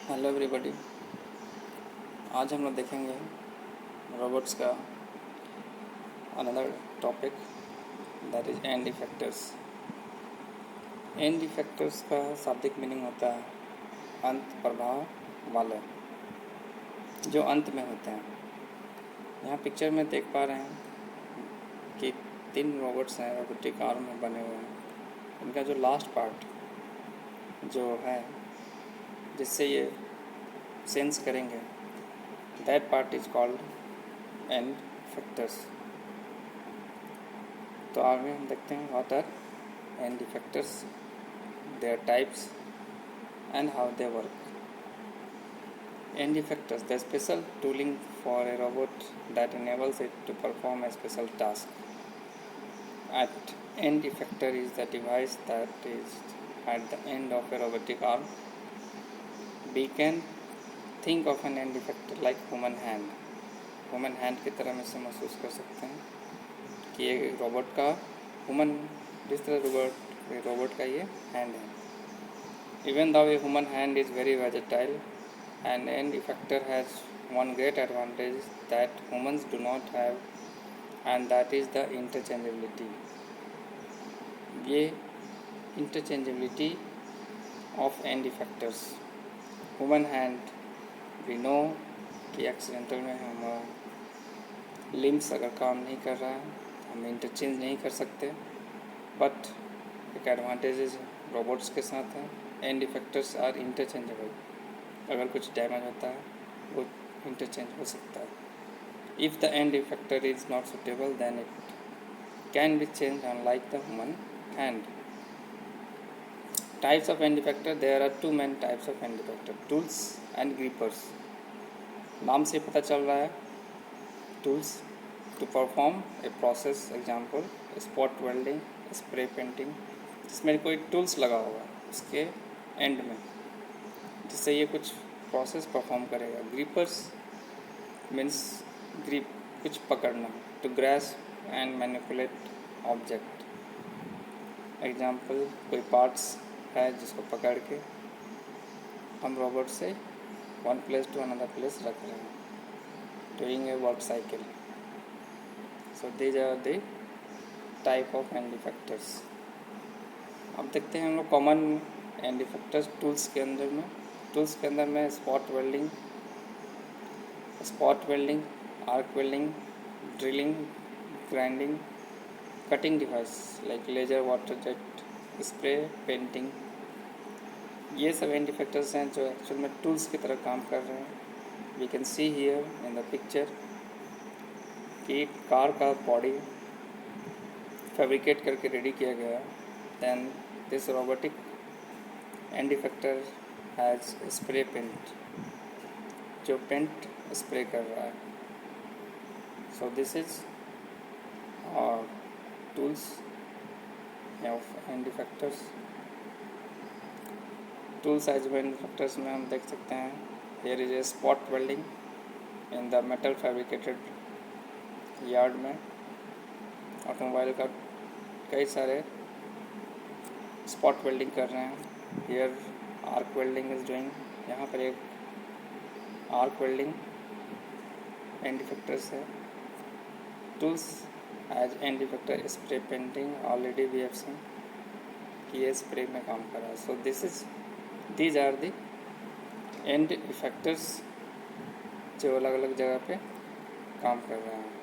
Hello everybody. आज हम लोग देखेंगे रोबोट्स का another topic, that is and effectors. And effectors का शाब्दिक मीनिंग होता है अंत प्रभाव वाले, जो अंत में होते हैं। यहाँ पिक्चर में देख पा रहे हैं कि 3 रोबोट्स हैं, रोबोटिक आर्म में बने हुए हैं। इनका जो लास्ट पार्ट जो है जिससे ये सेंस करेंगे, that part is called end effectors. तो आगे हम देखते हैं what are end effectors, their types and how they work. End effectors, the special tooling for a robot that enables it to perform a special task. At end effector is the device that is at the end of a robotic arm. We can think of an end effector like human hand. Human hand की तरह हम इसे महसूस कर सकते हैं कि ये रोबोट का जिस तरह रोबोट का ये हैंड है। Even though a human hand is very versatile, an end effector has one great advantage that humans do not have, and that is the interchangeability. ये interchangeability of end effectors. Human hand, we know कि accidental में हम limbs अगर काम नहीं कर रहा है हम इंटरचेंज नहीं कर सकते, बट एक एडवांटेजेस रोबोट्स के साथ है। एंड इफेक्टर्स आर इंटरचेंजेबल, अगर कुछ डैमेज होता है वो इंटरचेंज हो सकता है। If the end effector is not suitable then it can be change unlike the human hand. Types of end effector, there are 2 main types of end effector, tools and grippers. नाम से पता चल रहा है, tools to perform a process, example spot welding, spray painting, जिसमें कोई tools लगा होगा उसके एंड में जिससे ये कुछ प्रोसेस परफॉर्म करेगा। ग्रिपर्स मीन्स ग्रिप, कुछ पकड़ना, to grasp and manipulate object. Example कोई पार्ट्स है जिसको पकड़ के हम रोबोट से one place to another place रख रहे हैं, doing a work cycle. So these are the type of end effectors. अब देखते हैं हम लोग कॉमन एंड इफेक्टर्स टूल्स के अंदर में। टूल्स के अंदर में spot welding, arc welding, drilling, grinding, cutting device like laser, water jet, spray, painting, ये सब एंड इफेक्टर्स हैं जो एक्चुअल में टूल्स की तरह काम कर रहे हैं। We can see here in the picture कि कार का बॉडी फैब्रिकेट करके रेडी किया गया, then this robotic end effector has spray paint, जो पेंट स्प्रे कर रहा है। So this is tools of end effectors. Tools as end effectors में हम देख सकते हैं, here is a spot welding in the metal fabricated yard में। ऑटोमोबाइल का कई सारे स्पॉट वेल्डिंग कर रहे हैं। Here arc welding is doing, यहाँ पर एक आर्क वेल्डिंग एंड इफेक्टर्स है। Tools as end effector, spray painting, already we have seen कि ये स्प्रे में काम कर रहा है। So these are the end effectors जो अलग अलग जगह पे काम कर रहे हैं।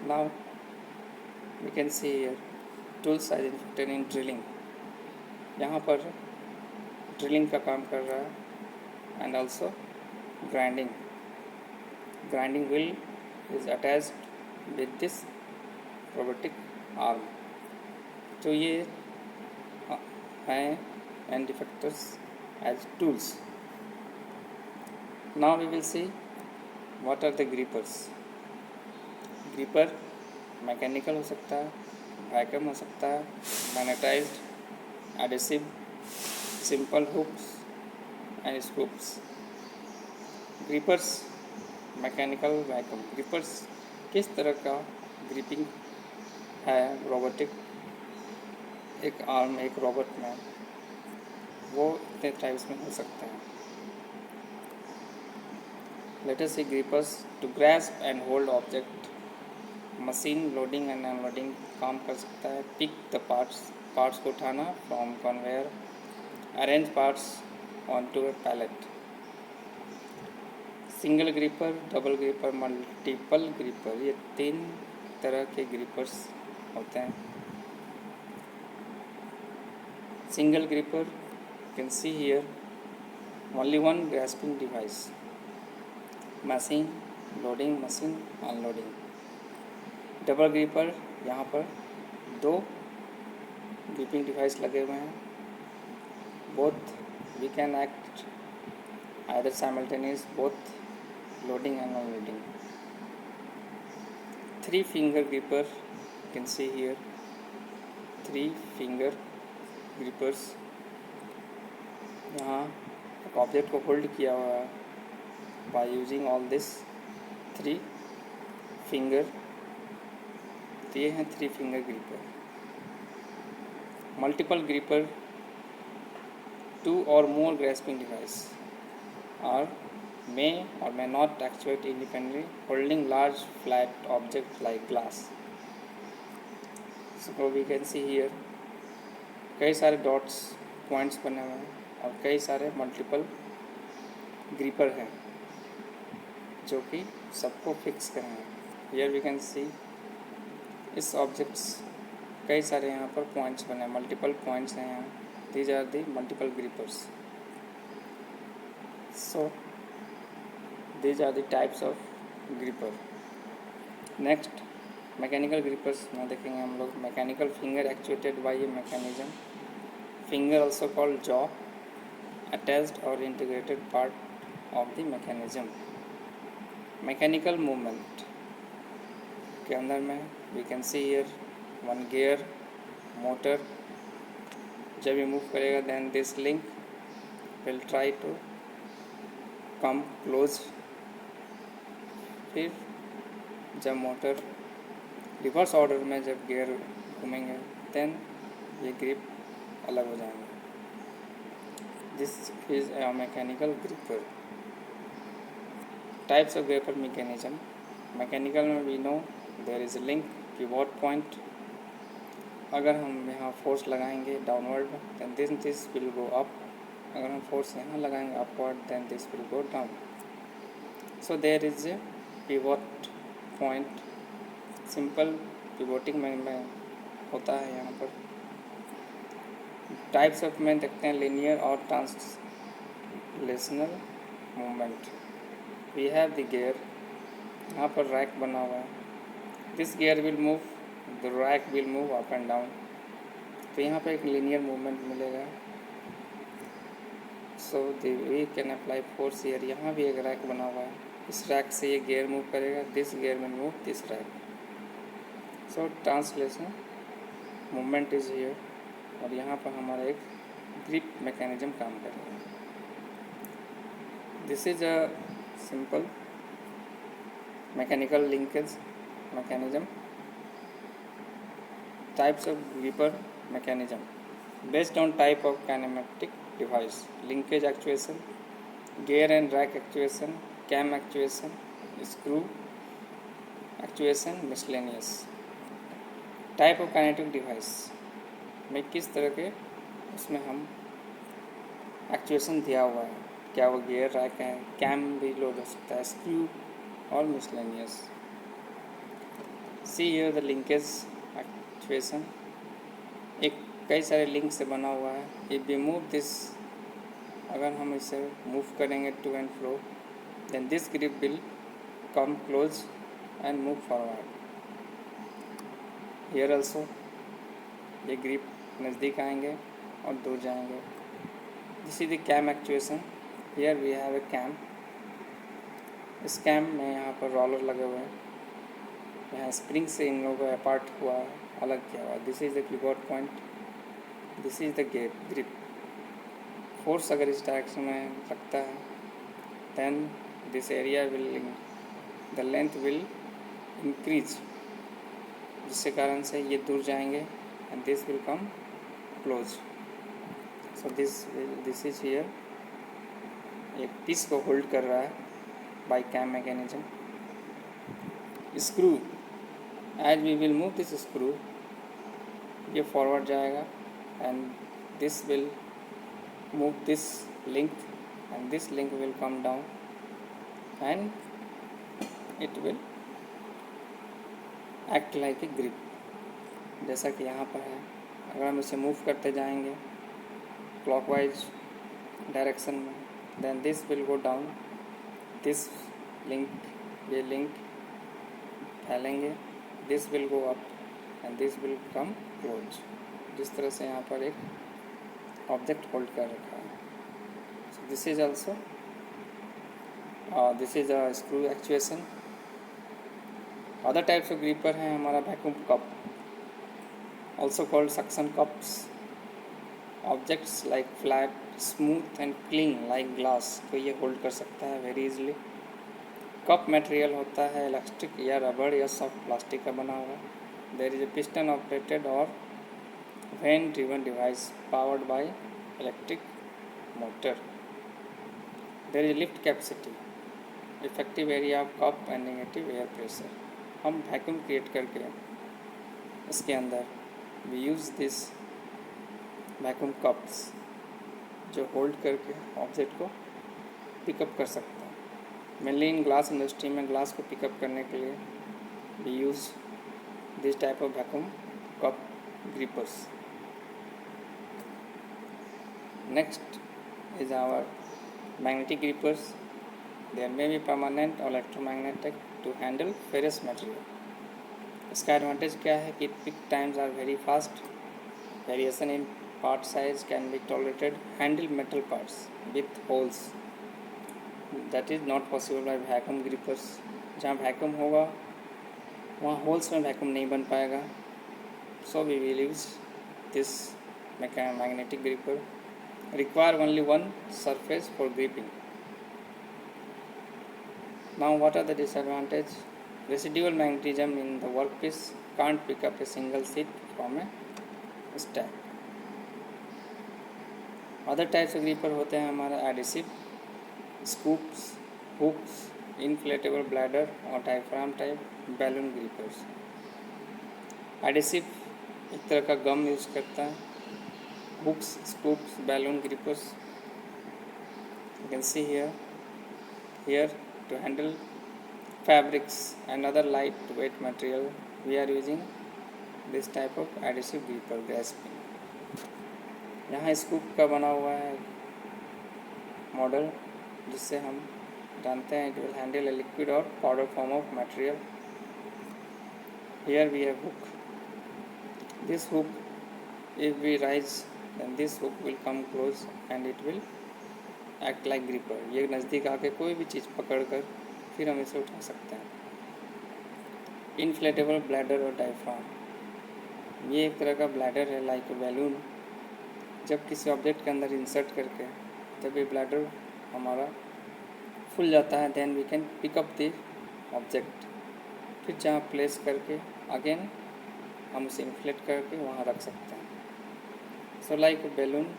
Now we can see here tools as infected in drilling. यहाँ पर ड्रिलिंग का काम कर रहा है and also grinding. Grinding wheel is attached with this robotic arm. तो ये हैं end effectors as tools. Now we will see what are the grippers. Gripper mechanical हो सकता है, वैक्यूम हो सकता है, magnetized, adhesive, simple hooks and scoops. Grippers mechanical, vacuum. Grippers किस तरह का ग्रिपिंग है रोबोटिक एक आर्म एक रोबोट में, वो इतने टाइप्स में हो सकते हैं। Let us see grippers to grasp and hold object. Machine loading and unloading काम कर सकता है। पिक द पार्ट्स को उठाना from conveyor, arrange parts on to a pallet. Single gripper, double gripper, multiple gripper, ये 3 तरह के ग्रिपर्स होते हैं। Single gripper, you can see here only one grasping device, machine loading, machine unloading। Double gripper, यहाँ पर 2 gripping device लगे हुए हैं, both we can act either simultaneous, both loading and unloading। 3 finger gripper, you can see here 3 finger grippers। यहाँ एक object को hold किया हुआ है by using all this 3 finger. तो ये हैं 3 finger gripper. Multiple gripper, 2 or more grasping device are may or may not actuate independently, holding large flat object like glass। So we can see here कई सारे dots points बने हुए हैं और कई सारे मल्टीपल ग्रिपर हैं जो कि सबको फिक्स कर रहे हैं। हियर वी कैन सी इस ऑब्जेक्ट्स कई सारे यहाँ पर पॉइंट्स बने हैं, मल्टीपल पॉइंट्स हैं यहाँ। These are the multiple grippers. So these are the types of gripper. Next mechanical grippers में देखेंगे हम लोग। Mechanical finger actuated by a mechanism, finger also called jaw, attached और integrated part of the mechanism. Mechanical movement के अंदर में we can see here 1 gear, motor. जब ये मूव करेगा then this link will try to come close. फिर जब motor reverse order में जब गियर घूमेंगे देन ये ग्रिप अलग हो जाएंगे। This is a mechanical gripper. Types of gripper mechanism. Mechanical में we know there is a link, pivot point. अगर हम यहाँ फोर्स लगाएंगे downward then this will go up. अगर हम फोर्स यहाँ लगाएंगे upward then this will go down. So there is a pivot point. Simple pivoting में होता है यहाँ पर। टाइप्स ऑफ में देखते हैं लीनियर और translational movement. We have the gear, यहाँ पर रैक बना हुआ है। This gear will move, the rack will move up and down. तो यहाँ पर एक लीनियर मूवमेंट मिलेगा। So we can apply force here. यहाँ भी एक रैक बना हुआ है, इस रैक से ये गियर मूव करेगा, this gear will move this rack. So translation movement is here. और यहाँ पर हमारा एक ग्रिप मैकेनिज्म काम करेगा। This is a simple mechanical linkage mechanism. Types of gripper mechanism based on type of kinematic device, linkage actuation, gear and rack actuation, cam actuation, screw actuation, miscellaneous. Type of kinetic device में किस तरह के उसमें हम actuation दिया हुआ है, क्या वो गियर रैक है, कैम भी लोड हो सकता है, स्क्रू और miscellaneous. See here the linkage actuation. एक कई सारे लिंक से बना हुआ है। इफ वी मूव दिस, अगर हम इसे मूव करेंगे to and fro then this grip will come close and move forward. Here also ये ग्रिप नज़दीक आएंगे और दूर जाएंगे। This is the cam actuation. Here we have a cam. इस कैम में यहाँ पर रोलर लगे हुए हैं, यहाँ स्प्रिंग से इन लोगों को अपार्ट हुआ है, अलग किया हुआ है। This is the pivot point, this is the grip. Force अगर इस डायरेक्शन में लगता है then this area will, the length will increase, जिसके कारण से ये दूर जाएंगे and this will come closed. So this is here, एक पीस को होल्ड कर रहा है by cam mechanism. Screw, as we will move this screw, ये फॉरवर्ड जाएगा and this will move this link and this link will come down and it will act like a grip, जैसा कि यहाँ पर है. अगर हम इसे मूव करते जाएंगे क्लॉकवाइज डायरेक्शन में, then this will go down, this link, ये लिंक फैलेंगे, this will go up and this will come close. जिस तरह से यहाँ पर एक ऑब्जेक्ट होल्ड कर रखा है. So this is also this is a screw actuation. Other types of gripper हैं हमारा vacuum cup, also called suction cups. Objects like flat, smooth and clean like glass को ये होल्ड कर सकता है very easily. कप मटेरियल होता है elastic या रबड़ या सॉफ्ट प्लास्टिक का बना हुआ. There is a piston operated or vane driven device powered by electric motor. There is lift capacity, effective area of cup and negative air pressure. हम vacuum create करके इसके अंदर we use this vacuum cups जो hold करके object को pickup कर सकता है. मेनली इन ग्लास इंडस्ट्री में ग्लास को पिकअप करने के लिए we use this type of vacuum cup grippers. Next is our magnetic grippers. There may be permanent or electromagnetic to handle ferrous material. इसका एडवांटेज क्या है कि pick times are very fast, variation in part size can be tolerated, handle metal parts with holes that is not possible by vacuum grippers. जहाँ vacuum होगा वहाँ holes में vacuum नहीं बन पाएगा. So we will use this magnetic gripper. Require only one surface for gripping. Now what are the disadvantage? Residual magnetism in the workpiece can't pick up a single sheet from a stack. Other types of gripper होते हैं हमारा adhesive, scoops, hooks, inflatable bladder और diaphragm type balloon grippers. Adhesive एक तरह का गम use करता है. Hooks, scoops, balloon grippers. You can see here to handle fabrics and other lightweight material we are using this type of adhesive gripper grasping. यहाँ scoop का बना हुआ है मॉडल जिससे हम जानते हैं it will handle a liquid or powder form of material. Here we have hook. This hook, if we raise, then this hook will come close and it will act like gripper. ये नज़दीक आके कोई भी चीज़ पकड़ कर फिर हम इसे उठा सकते हैं. इन्फ्लेटेबल ब्लैडर और डायफ्राम, ये एक तरह का ब्लैडर है लाइक बैलून. जब किसी ऑब्जेक्ट के अंदर इंसर्ट करके जब ये ब्लैडर हमारा फुल जाता है then we can pick up the object. फिर जहाँ प्लेस करके अगेन हम उसे इन्फ्लेट करके वहाँ रख सकते हैं. So like balloon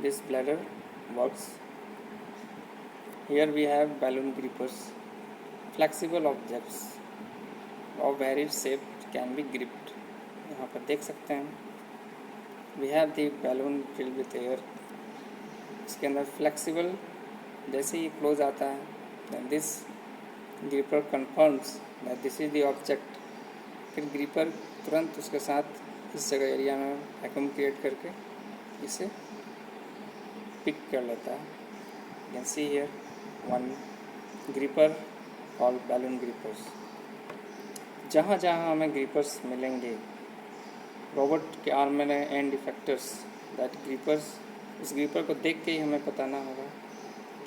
this bladder works. Here we have balloon grippers. Flexible objects of varied shape can be gripped. यहाँ पर देख सकते हैं we have the balloon filled with air. इसके अंदर flexible जैसे ही क्लोज आता है then this gripper confirms that this is the object. फिर ग्रिपर तुरंत उसके साथ इस जगह एरिया में वैक्यूम क्रिएट करके इसे पिक कर लेता है. You can see here one gripper called balloon grippers. जहाँ जहाँ हमें ग्रिपर्स मिलेंगे रोबोट के आर्म में एंड इफेक्टर्स दैट ग्रिपर्स, इस ग्रिपर को देख के ही हमें बताना होगा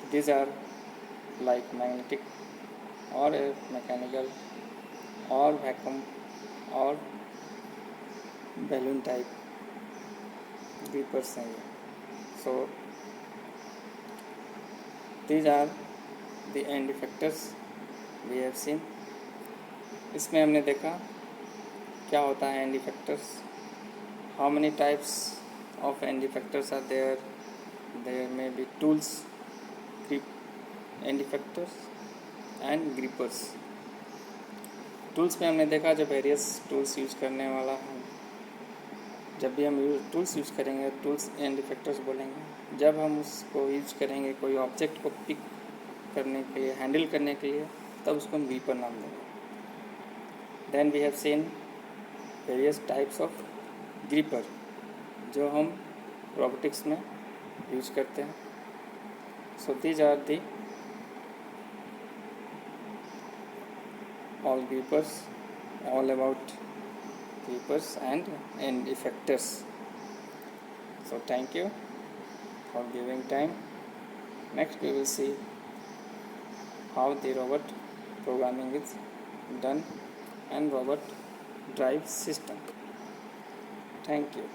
कि दिस आर लाइक मैग्नेटिक और मैकेनिकल और वैक्यूम और बैलून टाइप ग्रिपर्स हैं ये. सो these are the end effectors we have seen. इसमें हमने देखा क्या होता है and effectors. how many types of end effectors are there? There may be tools, end effectors and grippers. Tools में हमने देखा जब वेरियस टूल्स यूज़ करने वाला है, जब भी हम टूल्स यूज़ करेंगे टूल्स एंड इफेक्टर्स बोलेंगे। जब हम उसको यूज करेंगे कोई ऑब्जेक्ट को पिक करने के लिए, हैंडल करने के लिए, तब उसको हम ग्रिपर नाम देंगे। Then we have seen various types of gripper जो हम रोबोटिक्स में यूज करते हैं। So these are the all grippers, all about grippers and end effectors. So thank you for giving time. Next we will see how the robot programming is done and robot drive system. Thank you.